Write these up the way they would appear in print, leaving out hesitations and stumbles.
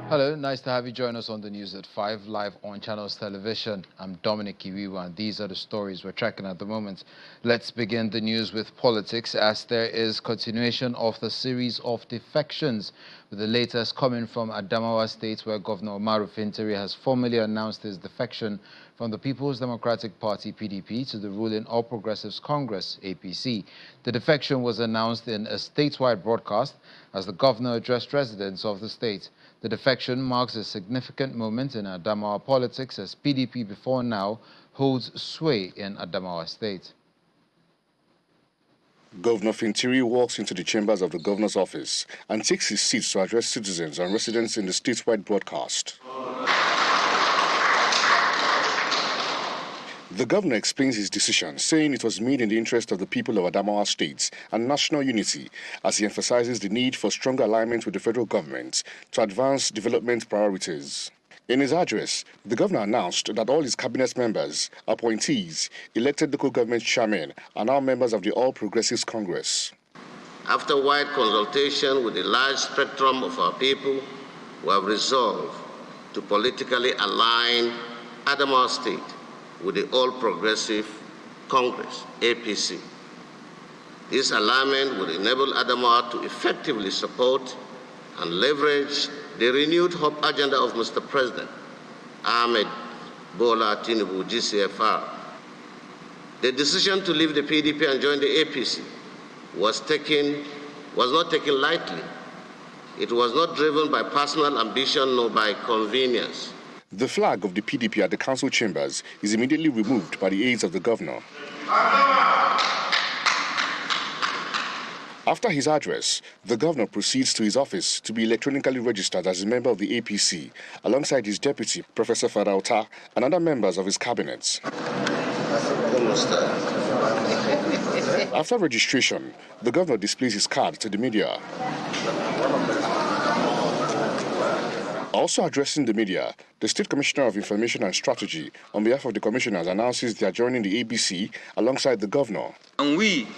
Hello, nice to have you join us on the news at 5 live on Channels Television. I'm Dominic Kiwiwa, and these are the stories we're tracking at the moment. Let's begin the news with politics, as there is continuation of the series of defections, with the latest coming from Adamawa State, where Governor Fintiri has formally announced his defection from the People's Democratic Party (PDP) to the ruling All Progressives Congress (APC. The defection was announced in a statewide broadcast as the governor addressed residents of the state. The defection marks a significant moment in Adamawa politics, as PDP before now holds sway in Adamawa State. Governor Fintiri walks into the chambers of the governor's office and takes his seat to address citizens and residents in the statewide broadcast. The governor explains his decision, saying it was made in the interest of the people of Adamawa State and national unity, as he emphasizes the need for stronger alignment with the federal government to advance development priorities. In his address, the governor announced that all his cabinet members, appointees, elected local government chairmen are now members of the All Progressives Congress. After wide consultation with a large spectrum of our people, we have resolved to politically align Adamawa State with the All Progressive Congress, APC. This alignment will enable Adamawa to effectively support and leverage the renewed hope agenda of Mr. President Ahmed Bola Tinubu, GCFR. The decision to leave the PDP and join the APC was not taken lightly. It was not driven by personal ambition nor by convenience. The flag of the PDP at the council chambers is immediately removed by the aides of the governor. After his address, the governor proceeds to his office to be electronically registered as a member of the APC, alongside his deputy, Professor Farauta, and other members of his cabinet. After registration, the governor displays his card to the media. Also addressing the media, the State Commissioner of Information and Strategy, on behalf of the commissioners, announces they are joining the APC alongside the governor. And we,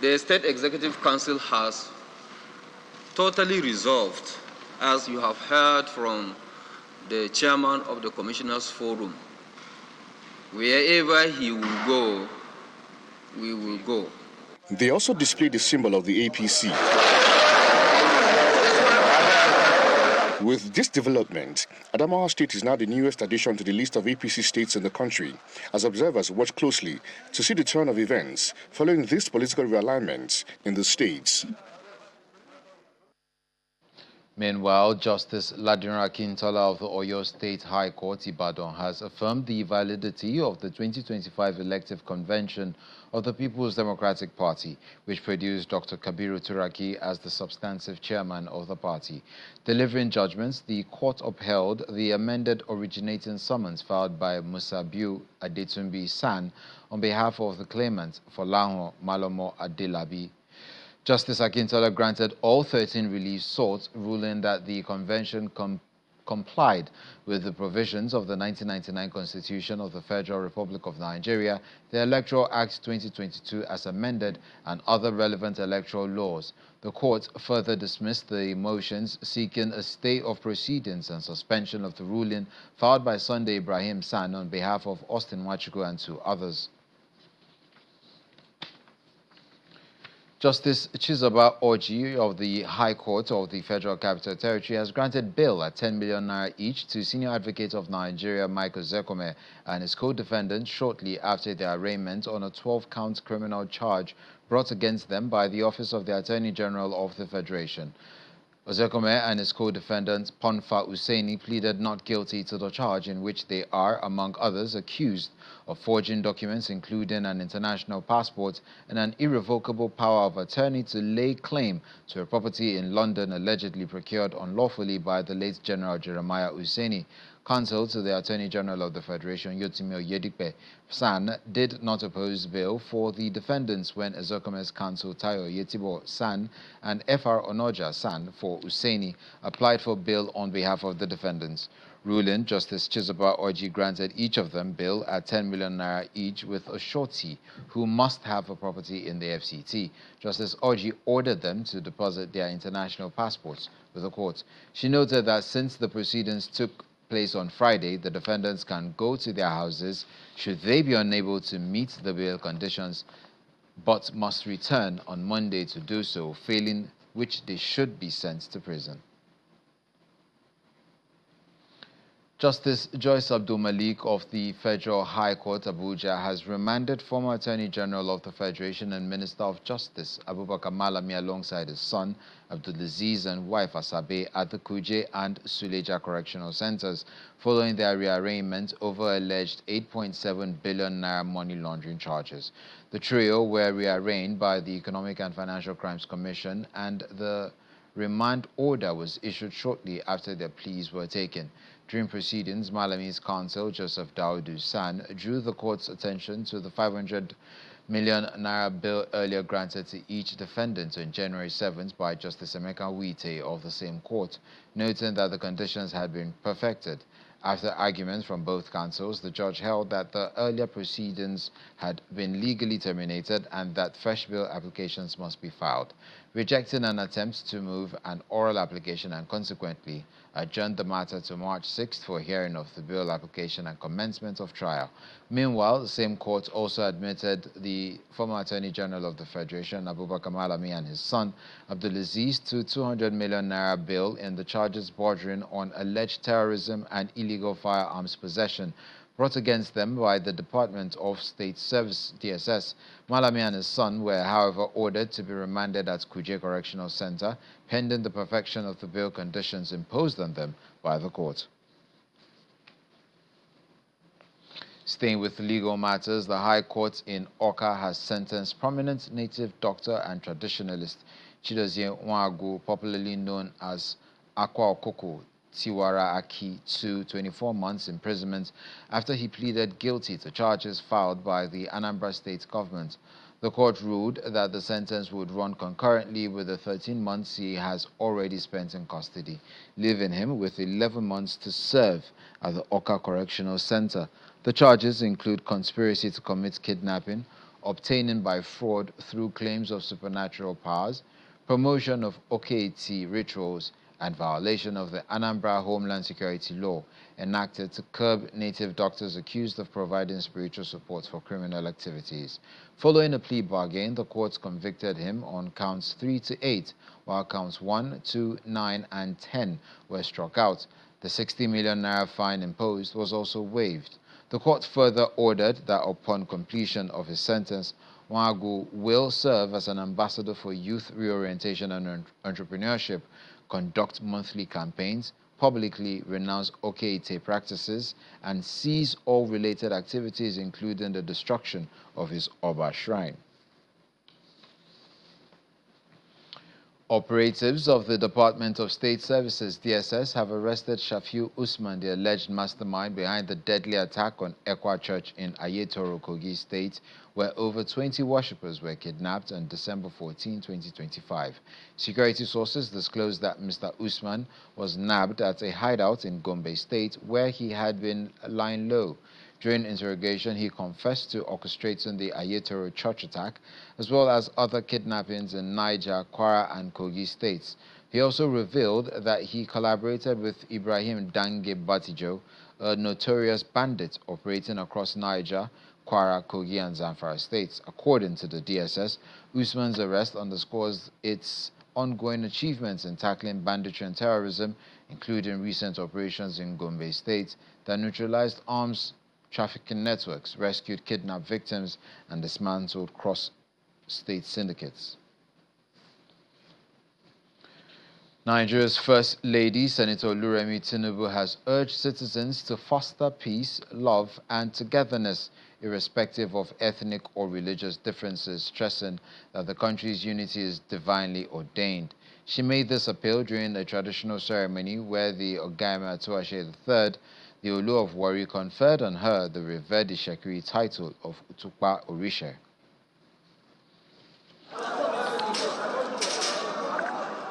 the State Executive Council, has totally resolved, as you have heard from the chairman of the Commissioners Forum, wherever he will go, we will go. They also display the symbol of the APC. With this development, Adamawa State is now the newest addition to the list of APC states in the country, as observers watch closely to see the turn of events following this political realignment in the states. Meanwhile, Justice Ladinra Akintola of the Oyo State High Court, Ibadan, has affirmed the validity of the 2025 elective convention of the People's Democratic Party, which produced Dr. Kabiru Turaki as the substantive chairman of the party. Delivering judgments, the court upheld the amended originating summons filed by Musabiu Adetunbi San on behalf of the claimant Folahan Malomo Adelabi. Justice Akintola granted all 13 reliefs sought, ruling that the convention complied with the provisions of the 1999 Constitution of the Federal Republic of Nigeria, the Electoral Act 2022 as amended, and other relevant electoral laws. The court further dismissed the motions seeking a stay of proceedings and suspension of the ruling filed by Sunday Ibrahim San on behalf of Austin Nwachukwu and 2 others. Justice Chizoba Orji of the High Court of the Federal Capital Territory has granted bail at 10 million naira each to Senior Advocate of Nigeria Michael Zekome and his co-defendants shortly after their arraignment on a 12-count criminal charge brought against them by the Office of the Attorney General of the Federation. Ozekome and his co-defendant Ponfa Usaini pleaded not guilty to the charge, in which they are, among others, accused of forging documents including an international passport and an irrevocable power of attorney to lay claim to a property in London allegedly procured unlawfully by the late General Jeremiah Usaini. Counsel to the Attorney General of the Federation, Yotimi Oyedipe San, did not oppose bail for the defendants when Ezokome's counsel Tayo Yetibo San and Fr. Onoja San for Usaini applied for bail on behalf of the defendants. Ruling, Justice Chizoba Orji granted each of them bail at 10 million naira each with a shorty who must have a property in the FCT. Justice Orji ordered them to deposit their international passports with the court. She noted that since the proceedings took place on Friday, the defendants can go to their houses should they be unable to meet the bail conditions, but must return on Monday to do so, failing which they should be sent to prison. Justice Joyce Abdul Malik of the Federal High Court, Abuja, has remanded former Attorney General of the Federation and Minister of Justice, Abubakar Malami, alongside his son, Abdulaziz, and wife, Asabe, at the Kuje and Suleja Correctional Centers, following their rearrangement over alleged 8.7 billion naira money laundering charges. The trio were rearranged by the Economic and Financial Crimes Commission, and the remand order was issued shortly after their pleas were taken. During proceedings, Malami's counsel, Joseph Daudu San, drew the court's attention to the 500 million naira bill earlier granted to each defendant on January 7th by Justice Emeka Wite of the same court, noting that the conditions had been perfected. After arguments from both counsels, the judge held that the earlier proceedings had been legally terminated and that fresh bill applications must be filed, rejecting an attempt to move an oral application and consequently adjourned the matter to March 6th for hearing of the bill application and commencement of trial. Meanwhile, the same court also admitted the former Attorney General of the Federation, Abubakar Malami, and his son, Abdulaziz, to 200 million naira bail in the charges bordering on alleged terrorism and illegal firearms possession brought against them by the Department of State Service, DSS. Malami and his son were, however, ordered to be remanded at Kuje Correctional Center, pending the perfection of the bail conditions imposed on them by the court. Staying with legal matters, the High Court in Awka has sentenced prominent native doctor and traditionalist Chidozie Nwagu, popularly known as Akwa Okoko Tiwara Aki, to 24 months imprisonment after he pleaded guilty to charges filed by the Anambra State government. The court ruled that the sentence would run concurrently with the 13 months he has already spent in custody, leaving him with 11 months to serve at the Awka Correctional Center. The charges include conspiracy to commit kidnapping, obtaining by fraud through claims of supernatural powers, promotion of OKT rituals, and violation of the Anambra Homeland Security Law enacted to curb native doctors accused of providing spiritual support for criminal activities. Following a plea bargain, the courts convicted him on counts 3 to 8, while counts 1, 2, 9, and 10 were struck out. The 60 million naira fine imposed was also waived. The court further ordered that upon completion of his sentence, Nwagu will serve as an ambassador for youth reorientation and entrepreneurship, conduct monthly campaigns, publicly renounce OKT practices, and cease all related activities, including the destruction of his Oba shrine. Operatives of the Department of State Services, DSS, have arrested Shafiu Usman, the alleged mastermind behind the deadly attack on Ekwa Church in Ayetoro, Kogi State, where over 20 worshippers were kidnapped on December 14, 2025. Security sources disclosed that Mr. Usman was nabbed at a hideout in Gombe State, where he had been lying low. During interrogation, he confessed to orchestrating the Ayetoro church attack, as well as other kidnappings in Niger, Kwara, and Kogi states. He also revealed that he collaborated with Ibrahim Dange Batijo, a notorious bandit operating across Niger, Kwara, Kogi, and Zamfara states. According to the DSS, Usman's arrest underscores its ongoing achievements in tackling banditry and terrorism, including recent operations in Gombe State that neutralized arms trafficking networks, rescued kidnapped victims, and dismantled cross-state syndicates. Nigeria's First Lady, Senator Oluremi Tinubu, has urged citizens to foster peace, love, and togetherness, irrespective of ethnic or religious differences, stressing that the country's unity is divinely ordained. She made this appeal during a traditional ceremony where the Ogaime Atuashe III, the Olu of Warri, conferred on her the revered Ishekiri title of Utukpa Orisha.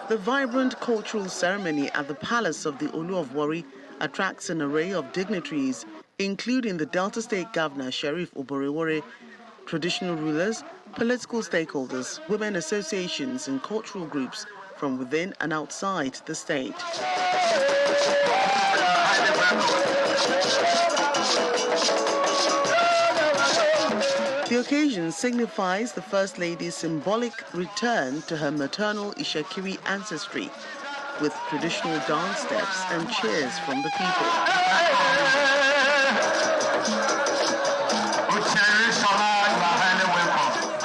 The vibrant cultural ceremony at the palace of the Olu of Warri attracts an array of dignitaries, including the Delta State Governor Sheriff Oborewore, traditional rulers, political stakeholders, women associations and cultural groups from within and outside the state. The occasion signifies the First Lady's symbolic return to her maternal Ishakiri ancestry, with traditional dance steps and cheers from the people.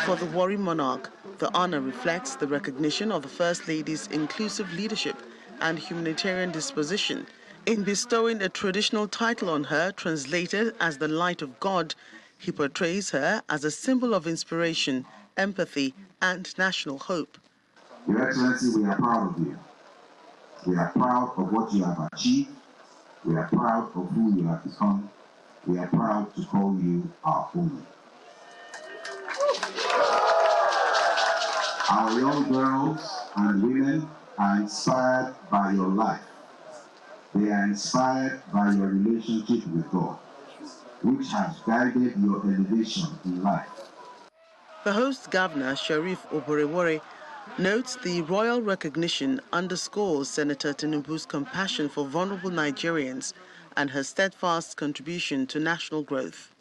For the Warri monarch, the honor reflects the recognition of the First Lady's inclusive leadership and humanitarian disposition. In bestowing a traditional title on her, translated as the Light of God, he portrays her as a symbol of inspiration, empathy, and national hope. Your Excellency, we are proud of you. We are proud of what you have achieved. We are proud of who you have become. We are proud to call you our own. Our young girls and women are inspired by your life. They are inspired by your relationship with God, which has guided your elevation in life. The host governor, Sheriff Oborewore, notes the royal recognition underscores Senator Tinubu's compassion for vulnerable Nigerians and her steadfast contribution to national growth.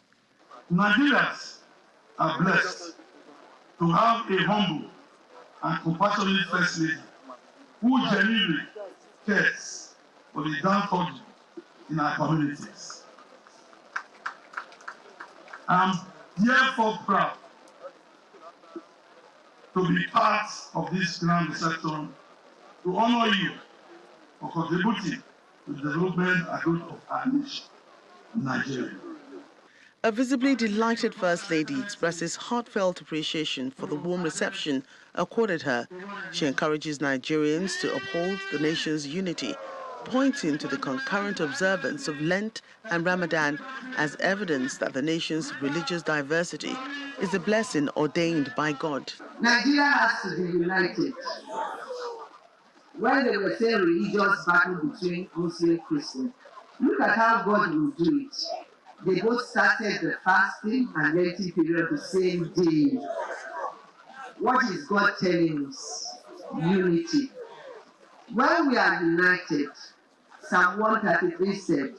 Nigerians are blessed to have a humble and compassionate First Lady who genuinely cares for the downtrodden in our communities. I am therefore proud to be part of this grand reception to honor you for contributing to the development and growth of our nation, Nigeria. A visibly delighted First Lady expresses heartfelt appreciation for the warm reception accorded her. She encourages Nigerians to uphold the nation's unity, pointing to the concurrent observance of Lent and Ramadan as evidence that the nation's religious diversity is a blessing ordained by God. Nigeria has to be united. When they were saying religious battle between Muslim and Christian, look at how God will do it. They both started the fasting and Lenten period the same day. What is God telling us? Unity. When we are united, Psalm 133 said,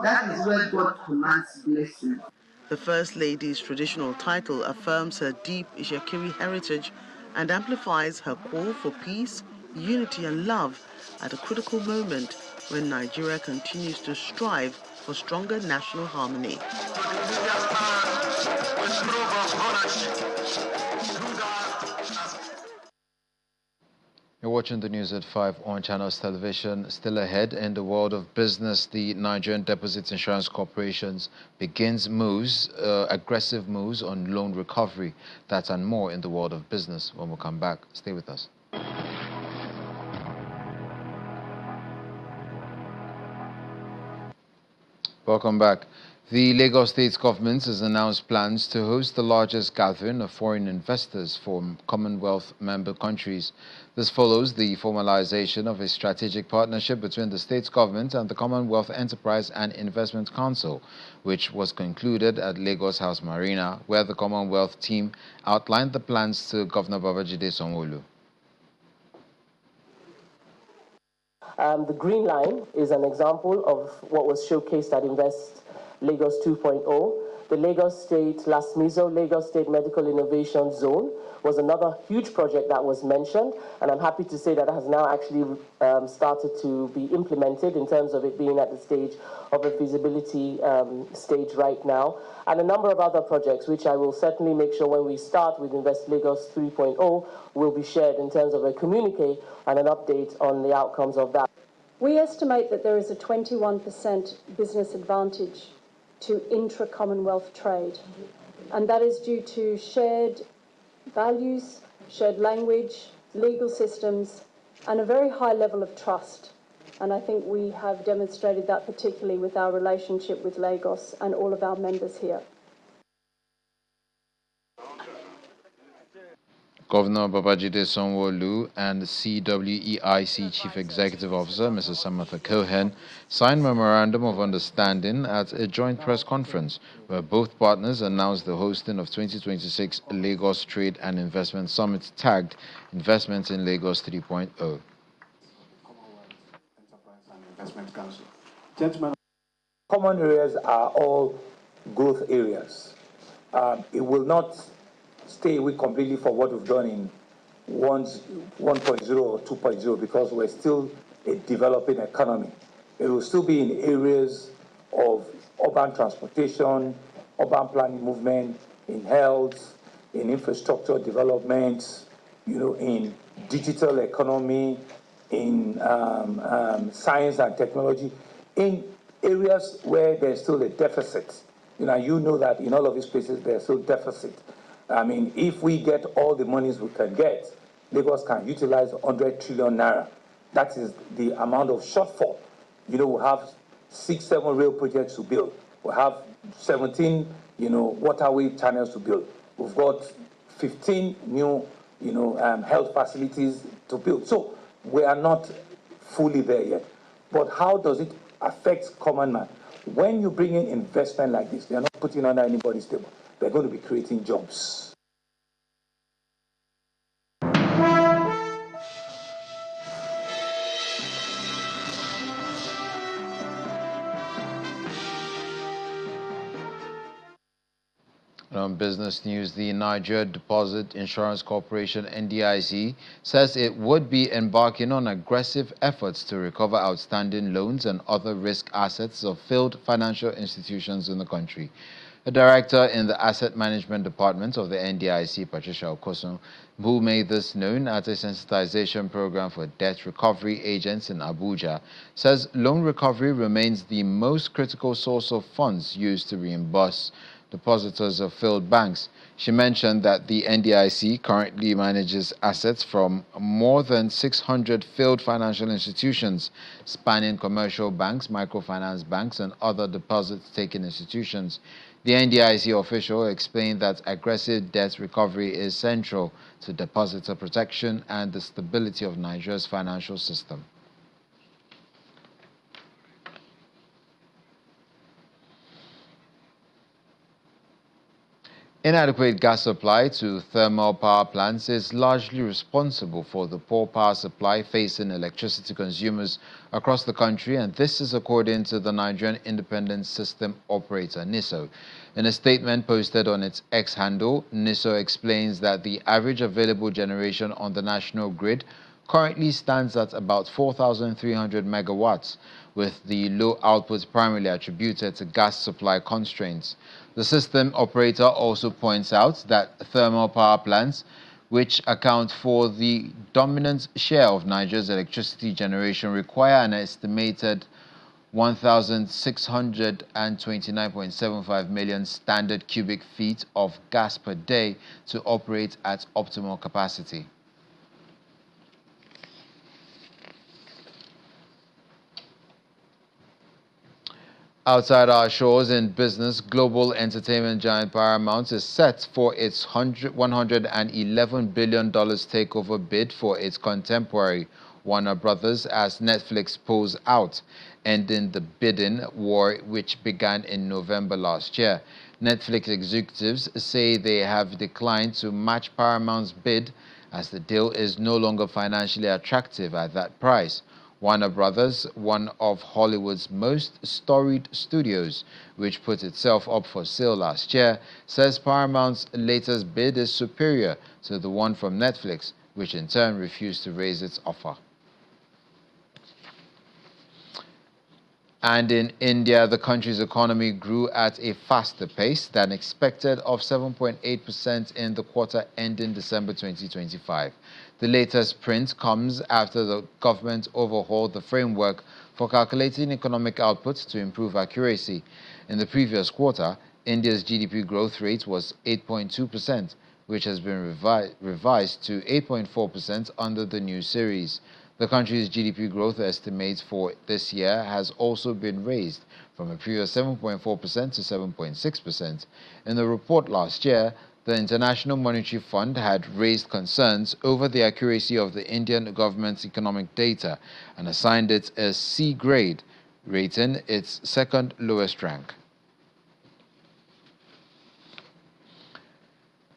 that is where God commands blessing. The First Lady's traditional title affirms her deep Ishakiri heritage and amplifies her call for peace, unity and love at a critical moment when Nigeria continues to strive for stronger national harmony. You're watching the news at 5 on Channels Television. Still ahead in the world of business, the Nigerian Deposit Insurance Corporations begins aggressive moves on loan recovery. That and more in the world of business when we come back. Stay with us. Welcome back. The Lagos State government has announced plans to host the largest gathering of foreign investors from Commonwealth member countries. This follows the formalization of a strategic partnership between the state government and the Commonwealth Enterprise and Investment Council, which was concluded at Lagos House Marina, where the Commonwealth team outlined the plans to Governor Babajide Sanwo-Olu. The Green Line is an example of what was showcased at Invest Lagos 2.0. The Lagos State LASMISO, Lagos State Medical Innovation Zone, was another huge project that was mentioned, and I'm happy to say that it has now actually started to be implemented in terms of it being at the stage of a feasibility stage right now, and a number of other projects which I will certainly make sure when we start with Invest Lagos 3.0 will be shared in terms of a communique and an update on the outcomes of that. We estimate that there is a 21% business advantage to intra-Commonwealth trade, and that is due to shared values, shared language, legal systems, and a very high level of trust. And I think we have demonstrated that particularly with our relationship with Lagos and all of our members here. Governor Babajide Sanwo-Olu and CWEIC Chief Executive Officer Mrs. Samantha Cohen signed Memorandum of Understanding at a joint press conference where both partners announced the hosting of 2026 Lagos Trade and Investment Summit tagged Investments in Lagos 3.0. Gentlemen, common areas are all growth areas. It will not stay away completely from what we've done in 1.0 or 2.0 because we're still a developing economy. It will still be in areas of urban transportation, urban planning movement, in health, in infrastructure development, in digital economy, in science and technology, in areas where there's still a deficit. You know that in all of these places there's still deficit. I mean, if we get all the monies we can get, Lagos can utilize 100 trillion naira. That is the amount of shortfall. We have 6-7 rail projects to build. We have 17, waterway channels to build. We've got 15 new, health facilities to build. So we are not fully there yet. But how does it affect common man? When you bring in investment like this, they're not putting under anybody's table. They're going to be creating jobs. On business news, the Nigeria Deposit Insurance Corporation, NDIC, says it would be embarking on aggressive efforts to recover outstanding loans and other risk assets of failed financial institutions in the country. A director in the Asset Management Department of the NDIC, Patricia Okosun, who made this known at a sensitization program for debt recovery agents in Abuja, says loan recovery remains the most critical source of funds used to reimburse depositors of failed banks. She mentioned that the NDIC currently manages assets from more than 600 failed financial institutions, spanning commercial banks, microfinance banks, and other deposit-taking institutions. The NDIC official explained that aggressive debt recovery is central to depositor protection and the stability of Nigeria's financial system. Inadequate gas supply to thermal power plants is largely responsible for the poor power supply facing electricity consumers across the country, and this is according to the Nigerian Independent System Operator, NISO. In a statement posted on its X handle, NISO explains that the average available generation on the national grid currently stands at about 4,300 megawatts, with the low output primarily attributed to gas supply constraints. The system operator also points out that thermal power plants, which account for the dominant share of Nigeria's electricity generation, require an estimated 1,629.75 million standard cubic feet of gas per day to operate at optimal capacity. Outside our shores in business, global entertainment giant Paramount is set for its $111 billion takeover bid for its contemporary Warner Brothers as Netflix pulls out, ending the bidding war which began in November last year. Netflix executives say they have declined to match Paramount's bid as the deal is no longer financially attractive at that price. Warner Brothers, one of Hollywood's most storied studios, which put itself up for sale last year, says Paramount's latest bid is superior to the one from Netflix, which in turn refused to raise its offer. And in India, the country's economy grew at a faster pace than expected of 7.8% in the quarter ending December 2025. The latest print comes after the government overhauled the framework for calculating economic output to improve accuracy. In the previous quarter, India's GDP growth rate was 8.2%, which has been revised to 8.4% under the new series. The country's GDP growth estimate for this year has also been raised from a previous 7.4% to 7.6%. In the report last year, The International Monetary Fund had raised concerns over the accuracy of the Indian government's economic data and assigned it a C grade, rating its second lowest rank.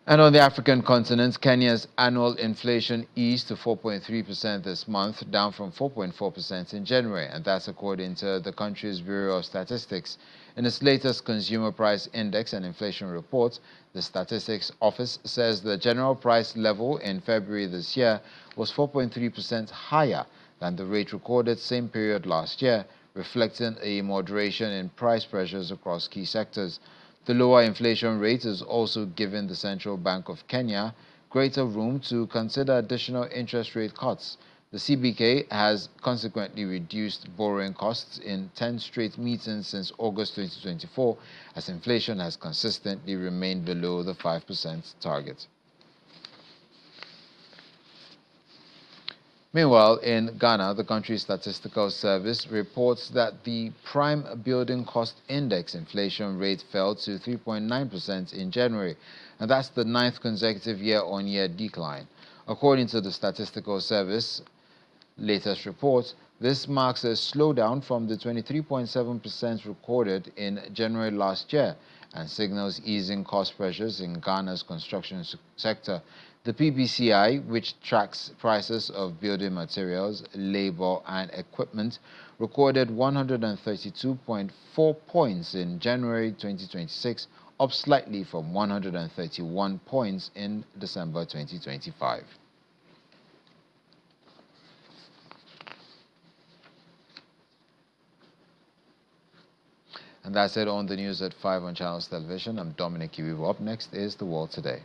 And on the African continent, Kenya's annual inflation eased to 4.3% this month, down from 4.4% in January, and that's according to the country's Bureau of Statistics. In its latest Consumer Price Index and Inflation Report, the Statistics Office says the general price level in February this year was 4.3% higher than the rate recorded same period last year, reflecting a moderation in price pressures across key sectors. The lower inflation rate is also giving the Central Bank of Kenya greater room to consider additional interest rate cuts. The CBK has consequently reduced borrowing costs in 10 straight meetings since August 2024, as inflation has consistently remained below the 5% target. Meanwhile, in Ghana, the country's statistical service reports that the prime building cost index inflation rate fell to 3.9% in January, and that's the 9th consecutive year-on-year decline. According to the statistical service latest report, this marks a slowdown from the 23.7% recorded in January last year and signals easing cost pressures in Ghana's construction sector. The PPCI, which tracks prices of building materials, labor, and equipment, recorded 132.4 points in January 2026, up slightly from 131 points in December 2025. And that's it on the news at 5 on Channels Television. I'm Dominic Kiwibo. Up next is The World Today.